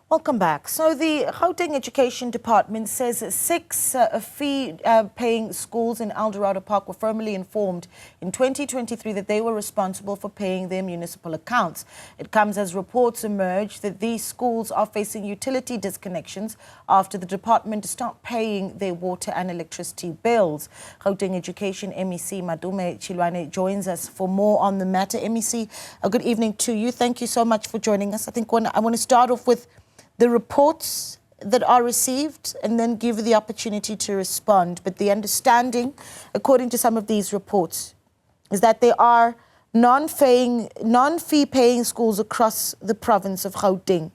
Welcome back. So the Gauteng Education Department says six fee-paying schools in Eldorado Park were formally informed in 2023 that they were responsible for paying their municipal accounts. It comes as reports emerge that these schools are facing utility disconnections after the department stopped paying their water and electricity bills. Gauteng Education MEC Matome Chiloane joins us for more on the matter. MEC, a good evening to you. Thank you so much for joining us. I think I want to start off with the reports that are received and then give you the opportunity to respond. But the understanding, according to some of these reports, is that there are non-fee-paying schools across the province of Gauteng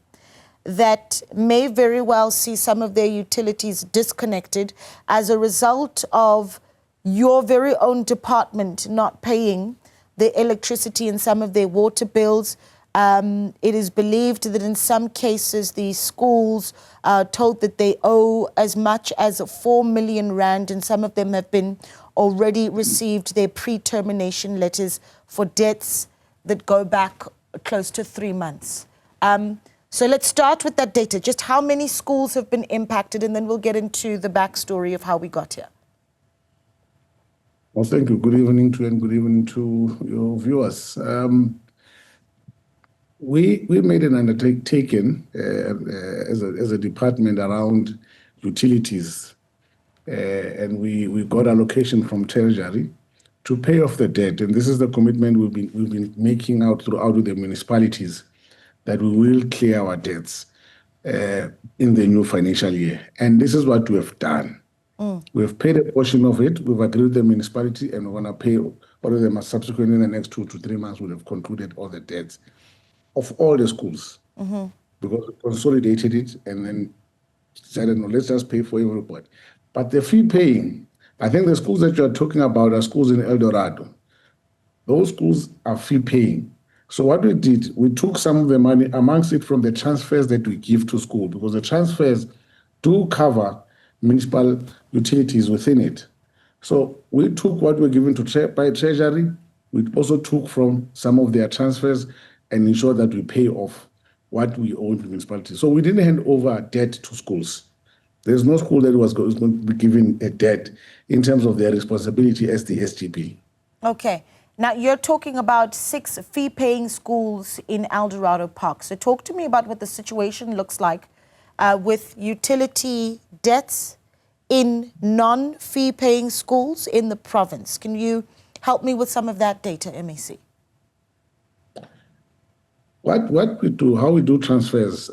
that may very well see some of their utilities disconnected as a result of your very own department not paying the electricity and some of their water bills. It is believed that in some cases the schools are told that they owe as much as 4 million rand, and some of them have been already received their pre-termination letters for debts that go back close to 3 months. So let's start with that data. Just how many schools have been impacted, and then we'll get into the backstory of how we got here. Well, thank you. Good evening to you and good evening to your viewers. We made an undertaking as a department around utilities, and we got allocation from Treasury to pay off the debt. And this is the commitment we've been making out throughout with the municipalities, that we will clear our debts in the new financial year. And this is what we have done. We have paid a portion of it. We've agreed with the municipality, and we're going to pay all of them subsequently in the next 2 to 3 months. We'll have concluded all the debts of all the schools, because we consolidated it and then decided, no, let's just pay for everybody. But the fee paying, I think the schools that you're talking about are schools in Eldorado. Those schools are fee paying. So what we did, we took some of the money amongst it from the transfers that we give to school, because the transfers do cover municipal utilities within it. So we took what we're given to by Treasury. We also took from some of their transfers and ensure that we pay off what we owe to the municipality. So we didn't hand over debt to schools. There's no school that was going to be given a debt in terms of their responsibility as the SGP. Okay. Now, you're talking about 6 fee-paying schools in Eldorado Park. So talk to me about what the situation looks like with utility debts in non-fee-paying schools in the province. Can you help me with some of that data, MEC? What we do, how we do transfers,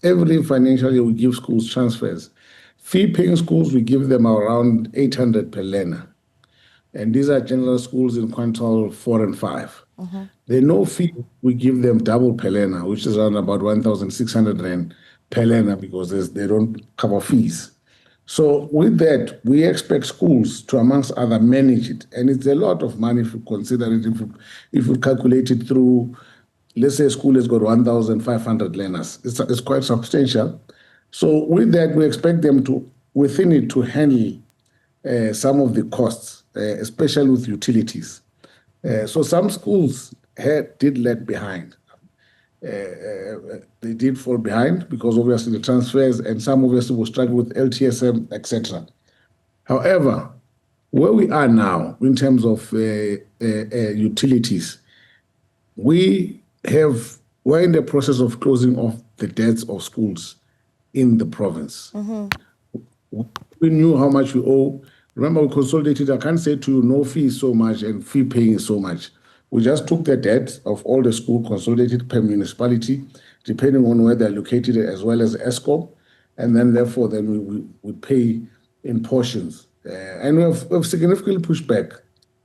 every financial year we give schools transfers. Fee-paying schools, we give them around 800 per learner. And these are general schools in quintile 4 and 5. They no fee, we give them double per learner, which is around about 1,600 rand per learner, because they don't cover fees. So with that, we expect schools to, amongst other, manage it. And it's a lot of money if you consider it, if you calculate it through. Let's say a school has got 1,500 learners. It's quite substantial. So with that, we expect them to, within it, to handle some of the costs, especially with utilities. So some schools did lag behind. They did fall behind because obviously the transfers, and some obviously will struggle with LTSM, etc. However, where we are now in terms of utilities, we're in the process of closing off the debts of schools in the province. We knew how much we owe. Remember, we consolidated. I can't say to you, no fee is so much and fee paying is so much. We just took the debt of all the schools, consolidated per municipality, depending on where they're located, as well as ESCOM, and then therefore we pay in portions. And we've significantly pushed back.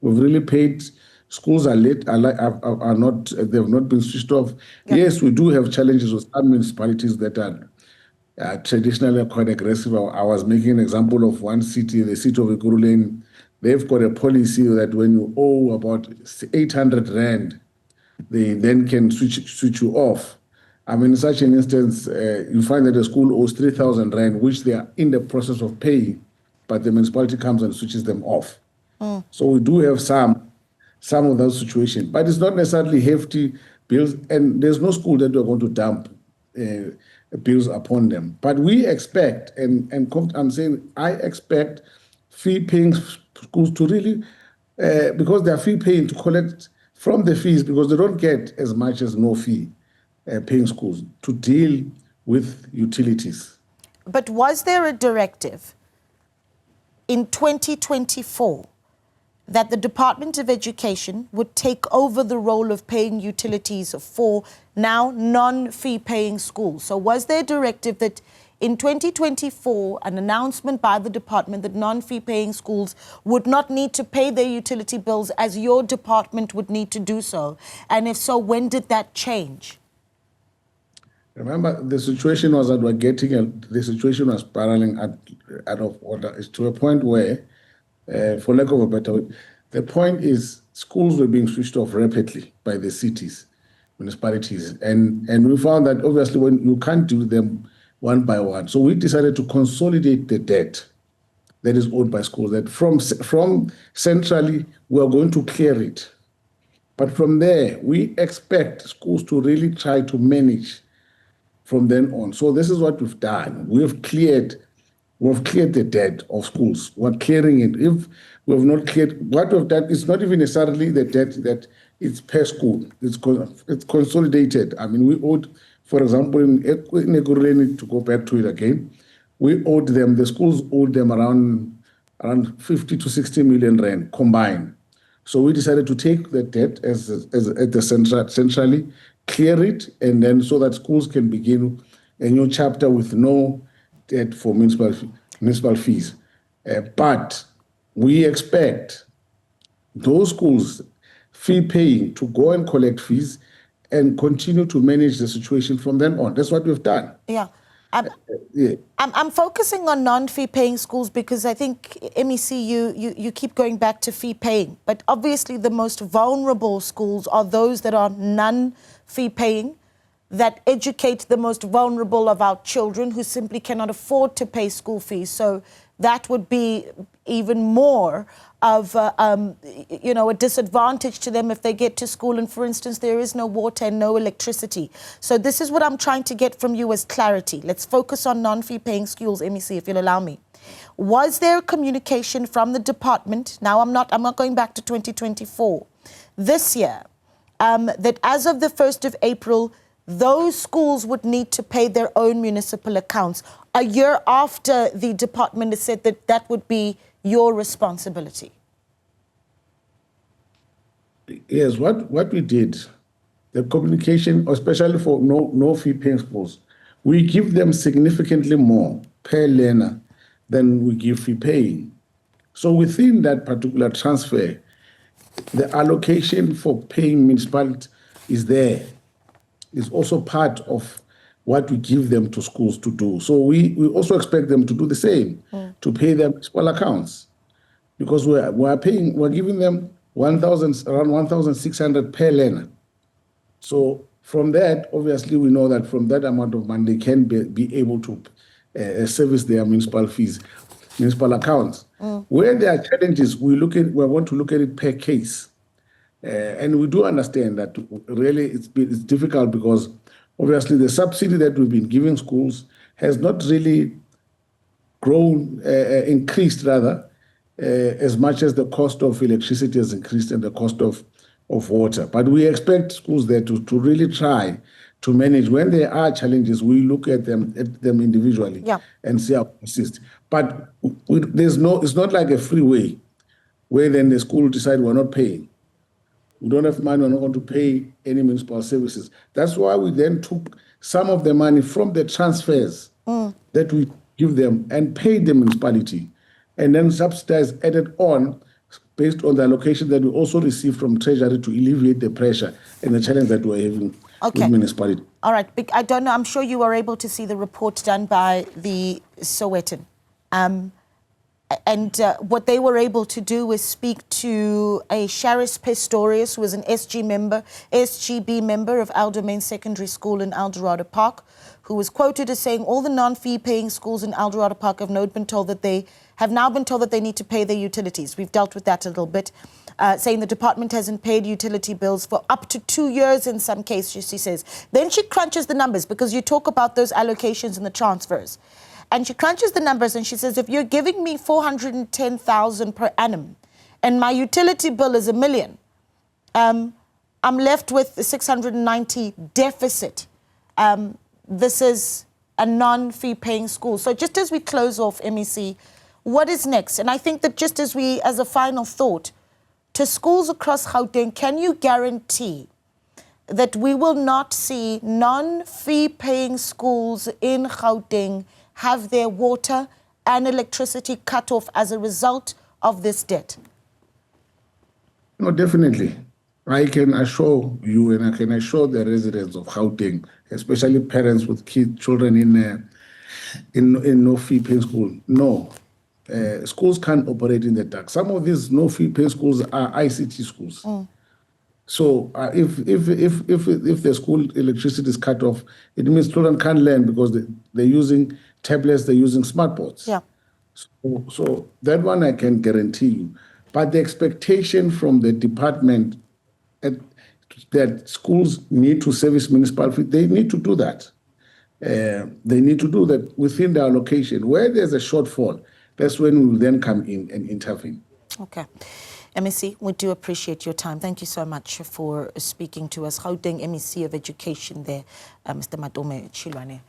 We've really paid. Schools are late, are not, they've not been switched off. Yep. Yes, we do have challenges with some municipalities that are traditionally quite aggressive. I was making an example of one city, the city of Ekurhuleni. They've got a policy that when you owe about 800 rand, they then can switch you off. I mean, in such an instance, you find that the school owes 3,000 rand, which they are in the process of paying, but the municipality comes and switches them off. So we do have some of those situations, but it's not necessarily hefty bills, and there's no school that we're going to dump bills upon them. But we expect, I'm saying I expect fee-paying schools to really, because they are fee-paying, to collect from the fees, because they don't get as much as no-fee paying schools, to deal with utilities. But was there a directive in 2024 that the Department of Education would take over the role of paying utilities for now non-fee paying schools? So was there a directive that in 2024, an announcement by the department that non-fee paying schools would not need to pay their utility bills as your department would need to do so? And if so, when did that change? Remember, the situation was that the situation was spiraling out of order. It's to a point where, for lack of a better word, the point is schools were being switched off rapidly by the cities, municipalities. And we found that obviously when you can't do them one by one. So we decided to consolidate the debt that is owed by schools, that from centrally, we are going to clear it. But from there, we expect schools to really try to manage from then on. So this is what we've done. We've cleared the debt of schools. We're clearing it. If we have not cleared, what we've done is not even necessarily the debt that it's per school. It's consolidated. I mean, we owed, for example, in Ekurhuleni, to go back to it again, the schools owed them around 50 to 60 million rand combined. So we decided to take the debt centrally, clear it, and then so that schools can begin a new chapter with no debt for municipal fees. But we expect those schools fee paying to go and collect fees and continue to manage the situation from then on. That's what we've done. Yeah. I'm focusing on non-fee paying schools because I think, MEC, you keep going back to fee paying. But obviously the most vulnerable schools are those that are non-fee paying, that educate the most vulnerable of our children who simply cannot afford to pay school fees. So that would be even more of a disadvantage to them if they get to school and, for instance, there is no water and no electricity. So this is what I'm trying to get from you as clarity. Let's focus on non-fee paying schools, MEC, if you'll allow me. Was there communication from the department, now I'm not going back to 2024, this year, that as of the 1st of April, those schools would need to pay their own municipal accounts, a year after the department has said that that would be your responsibility? Yes, what we did, the communication, especially for no fee paying schools, we give them significantly more per learner than we give fee paying. So within that particular transfer, the allocation for paying municipality is there. It's also part of what we give them to schools to do. So we also expect them to do the same, to pay their municipal accounts, because we're giving them around 1,600 per learner. So from that, obviously, we know that from that amount of money, they can be able to service their municipal fees, municipal accounts. Where there are challenges, we want to look at it per case. And we do understand that really it's difficult because obviously the subsidy that we've been giving schools has not really increased rather, as much as the cost of electricity has increased and the cost of water. But we expect schools there to really try to manage. When there are challenges, we look at them individually and see how to assist. But it's not like a free way where then the school decide we're not paying. We don't have money, we're not going to pay any municipal services. That's why we then took some of the money from the transfers that we give them and paid the municipality, and then subsidize added on based on the allocation that we also received from Treasury to alleviate the pressure and the challenge that we're having with municipality. All right. I don't know. I'm sure you were able to see the report done by the Sowetan. And what they were able to do was speak to a Charis Pistorius, who was an SGB member of Aldermain Secondary School in Eldorado Park, who was quoted as saying all the non-fee paying schools in Eldorado Park have now been told that they need to pay their utilities. We've dealt with that a little bit, saying the department hasn't paid utility bills for up to 2 years in some cases, she says. Then she crunches the numbers, because you talk about those allocations and the transfers. And she crunches the numbers and she says, if you're giving me 410,000 per annum and my utility bill is $1 million, I'm left with the 690 deficit. This is a non-fee paying school. So just as we close off, MEC, what is next? And I think that just as a final thought, to schools across Gauteng, can you guarantee that we will not see non-fee paying schools in Gauteng have their water and electricity cut off as a result of this debt? No, definitely. I can assure you, and I can assure the residents of Gauteng, especially parents with children in no-fee paying school. No, schools can't operate in the dark. Some of these no-fee paying schools are ICT schools. So if the school electricity is cut off, it means children can't learn because they're using tablets, they're using smartboards. Yeah. So that one I can guarantee you. But the expectation from the department that schools need to service municipal fee, they need to do that. They need to do that within the allocation. Where there's a shortfall, that's when we will then come in and intervene. Okay. MEC, we do appreciate your time. Thank you so much for speaking to us. Gauteng MEC of Education there, Mr. Matome Chiloane.